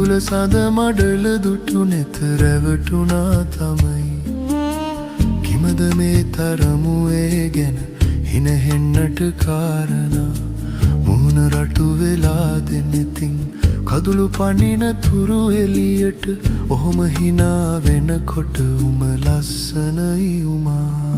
කුකුල සඳ මඩල දුටු නෙත රැවටුණා තමයි. කිමද මේ තරමුවේ ගැන හිනහෙන්නට කාරණා. මුහුණ රටු වෙලා දෙනෙතින් කදුළු පනින තුරු එලියට ඔහොම හිනා වෙනකොට උම ලස්සනයි උමා.